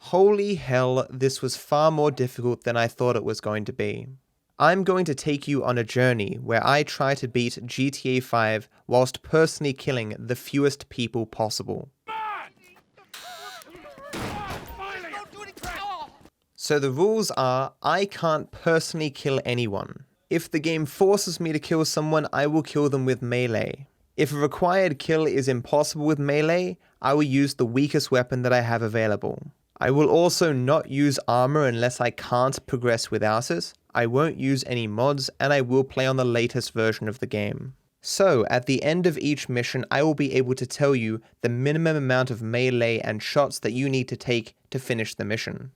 Holy hell, this was far more difficult than I thought it was going to be. I'm going to take you on a journey where I try to beat GTA 5 whilst personally killing the fewest people possible. So the rules are, I can't personally kill anyone. If the game forces me to kill someone, I will kill them with melee. If a required kill is impossible with melee, I will use the weakest weapon that I have available. I will also not use armor unless I can't progress without it. I won't use any mods, and I will play on the latest version of the game. So, at the end of each mission, I will be able to tell you the minimum amount of melee and shots that you need to take to finish the mission.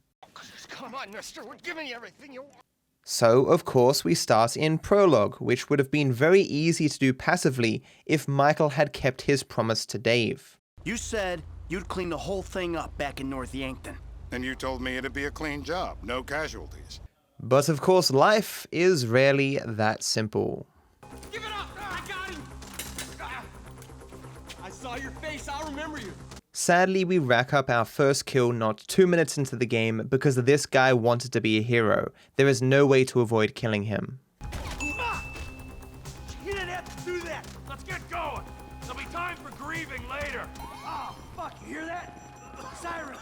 Come on, mister, we're giving you everything you want. So, of course, we start in Prologue, which would have been very easy to do passively if Michael had kept his promise to Dave. You said you'd clean the whole thing up back in North Yankton. And you told me it'd be a clean job, no casualties. But of course, life is rarely that simple. Give it up! I got him! I saw your face, I'll remember you. Sadly, we rack up our first kill not 2 minutes into the game because this guy wanted to be a hero. There is no way to avoid killing him. You didn't have to do that! Let's get going! There'll be time for grieving later! Oh, fuck, you hear that? Sirens!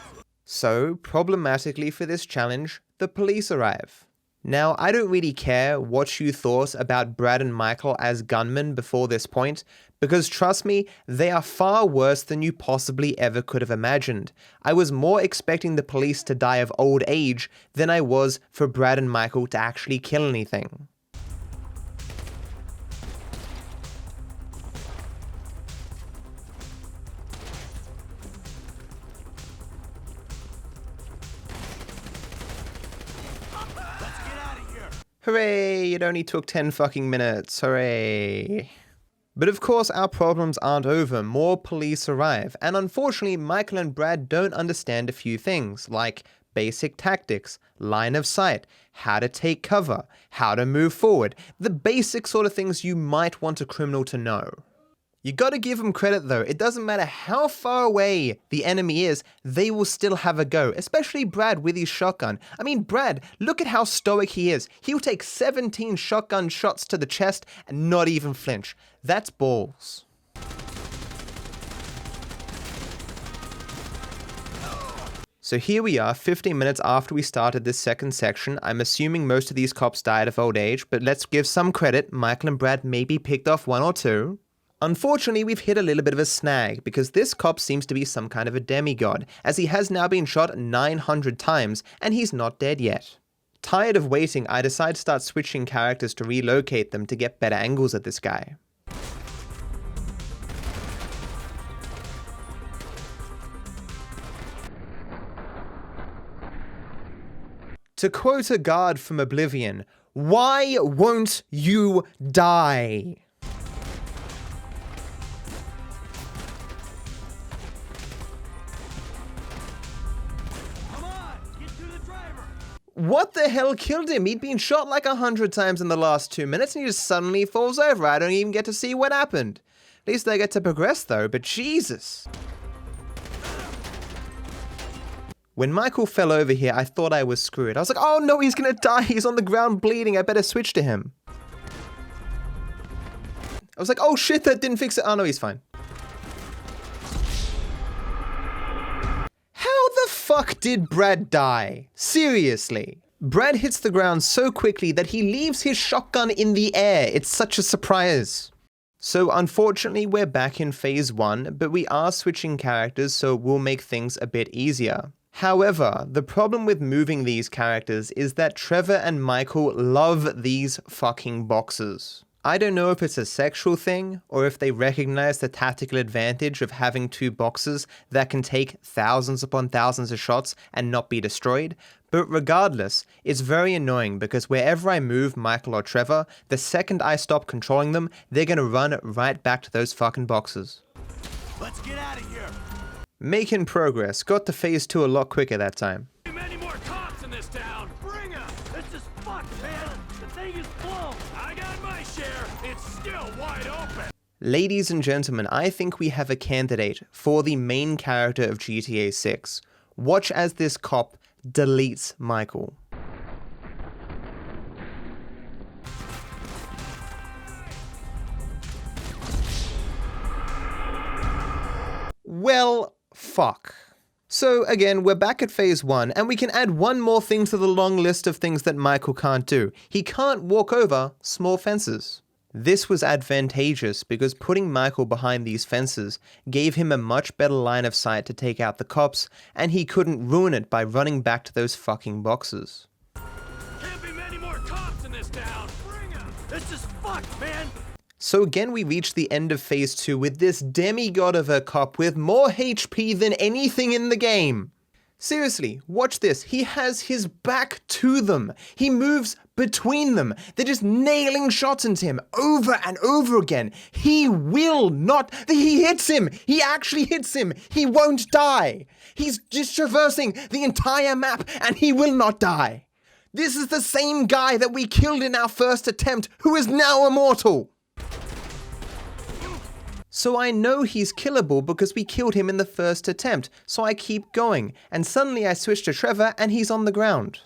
So, problematically for this challenge, the police arrive. Now, I don't really care what you thought about Brad and Michael as gunmen before this point, because trust me, they are far worse than you possibly ever could have imagined. I was more expecting the police to die of old age than I was for Brad and Michael to actually kill anything. Hooray, it only took 10 fucking minutes, hooray. But of course our problems aren't over, more police arrive, and unfortunately Michael and Brad don't understand a few things, like basic tactics, line of sight, how to take cover, how to move forward, the basic sort of things you might want a criminal to know. You gotta give them credit though, it doesn't matter how far away the enemy is, they will still have a go, especially Brad with his shotgun. I mean, Brad, look at how stoic he is. He'll take 17 shotgun shots to the chest and not even flinch. That's balls. So here we are, 15 minutes after we started this second section. I'm assuming most of these cops died of old age, but let's give some credit. Michael and Brad maybe picked off one or two. Unfortunately, we've hit a little bit of a snag, because this cop seems to be some kind of a demigod, as he has now been shot 900 times, and he's not dead yet. Tired of waiting, I decide to start switching characters to relocate them to get better angles at this guy. To quote a guard from Oblivion, "Why won't you die?" What the hell killed him? He'd been shot like 100 times in the last 2 minutes and he just suddenly falls over. I don't even get to see what happened. At least I get to progress though, but Jesus. When Michael fell over here, I thought I was screwed. I was like, oh no, he's gonna die. He's on the ground bleeding. I better switch to him. I was like, oh shit, that didn't fix it. Oh no, he's fine. How the fuck did Brad die? Seriously. Brad hits the ground so quickly that he leaves his shotgun in the air. It's such a surprise. So unfortunately, we're back in phase 1, but we are switching characters, so it will make things a bit easier. However, the problem with moving these characters is that Trevor and Michael love these fucking boxes. I don't know if it's a sexual thing, or if they recognize the tactical advantage of having two boxes that can take thousands upon thousands of shots and not be destroyed, but regardless, it's very annoying because wherever I move Michael or Trevor, the second I stop controlling them, they're gonna run right back to those fucking boxes. Let's get out of here. Making progress, got to phase 2 a lot quicker that time. Many more cops in this town. Bring 'em. This is fucked, man. The thing is blown. I got my share. It's still wide open. Ladies and gentlemen, I think we have a candidate for the main character of GTA 6. Watch as this cop deletes Michael. Well, fuck. So again, we're back at phase 1, and we can add one more thing to the long list of things that Michael can't do. He can't walk over small fences. This was advantageous because putting Michael behind these fences gave him a much better line of sight to take out the cops, and he couldn't ruin it by running back to those fucking boxes. Can't be many more cops in this town. Bring 'em. This is fucked, man. So again, we reach the end of phase 2 with this demigod of a cop with more HP than anything in the game. Seriously, watch this. He has his back to them. He moves between them. They're just nailing shots into him over and over again. He will not. He hits him. He actually hits him. He won't die. He's just traversing the entire map and he will not die. This is the same guy that we killed in our first attempt who is now immortal. So I know he's killable because we killed him in the first attempt, so I keep going, and suddenly I switch to Trevor and he's on the ground.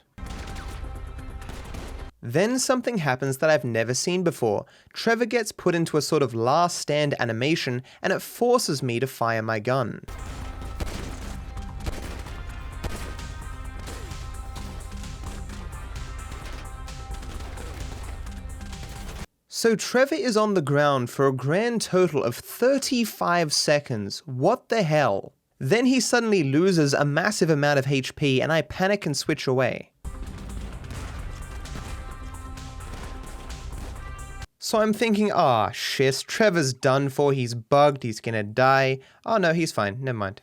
Then something happens that I've never seen before. Trevor gets put into a sort of last stand animation and it forces me to fire my gun. So Trevor is on the ground for a grand total of 35 seconds. What the hell? Then he suddenly loses a massive amount of HP and I panic and switch away. So I'm thinking, ah, shit, Trevor's done for, he's bugged, he's gonna die. Oh no, he's fine, never mind.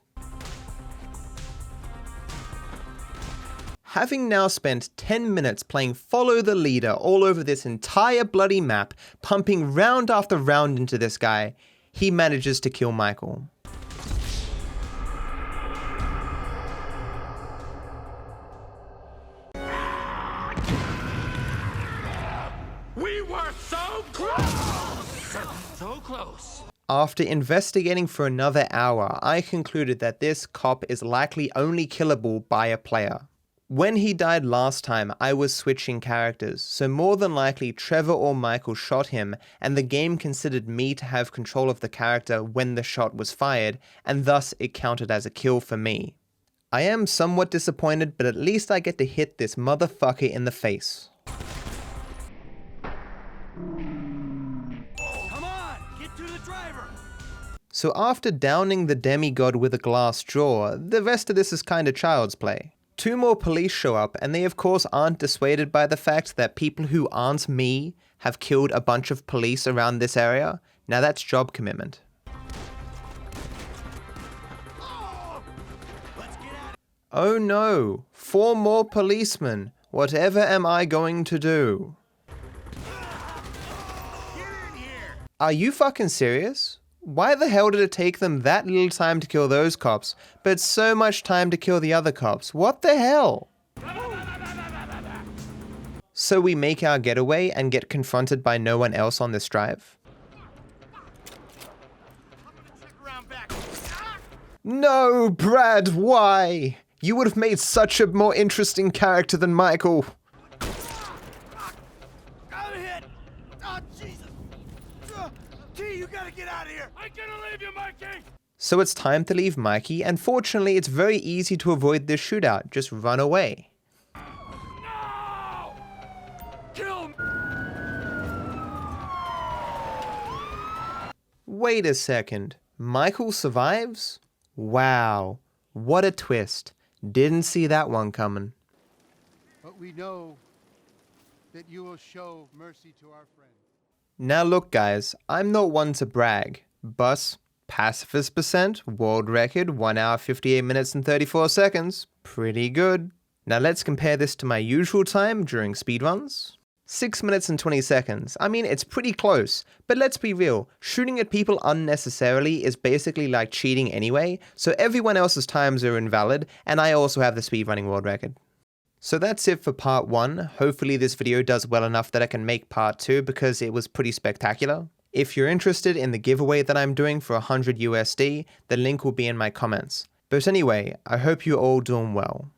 Having now spent 10 minutes playing Follow the Leader all over this entire bloody map, pumping round after round into this guy, he manages to kill Michael. We were so close! So close. After investigating for another hour, I concluded that this cop is likely only killable by a player. When he died last time, I was switching characters, so more than likely Trevor or Michael shot him, and the game considered me to have control of the character when the shot was fired, and thus it counted as a kill for me. I am somewhat disappointed, but at least I get to hit this motherfucker in the face. Come on, get to the driver. So after downing the demigod with a glass jaw, the rest of this is kinda child's play. 2 more police show up, and they of course aren't dissuaded by the fact that people who aren't me have killed a bunch of police around this area. Now that's job commitment. Oh no, 4 more policemen. Whatever am I going to do? Are you fucking serious? Why the hell did it take them that little time to kill those cops, but so much time to kill the other cops? What the hell? So we make our getaway and get confronted by no one else on this drive. No, Brad, why? You would have made such a more interesting character than Michael. I'm hit. Oh, Jesus. T, you gotta get out of here. I'm gonna leave you, Mikey. So it's time to leave Mikey, and fortunately it's very easy to avoid this shootout. Just run away. No! Kill me. Wait a second. Michael survives? Wow. What a twist. Didn't see that one coming. But we know that you will show mercy to our friends. Now look guys, I'm not one to brag, but pacifist percent, world record, 1 hour 58 minutes and 34 seconds. Pretty good. Now let's compare this to my usual time during speedruns. 6 minutes and 20 seconds. I mean, it's pretty close, but let's be real, shooting at people unnecessarily is basically like cheating anyway, so everyone else's times are invalid, and I also have the speedrunning world record. So that's it for part 1. Hopefully this video does well enough that I can make part 2 because it was pretty spectacular. If you're interested in the giveaway that I'm doing for 100 USD, the link will be in my comments. But anyway, I hope you're all doing well.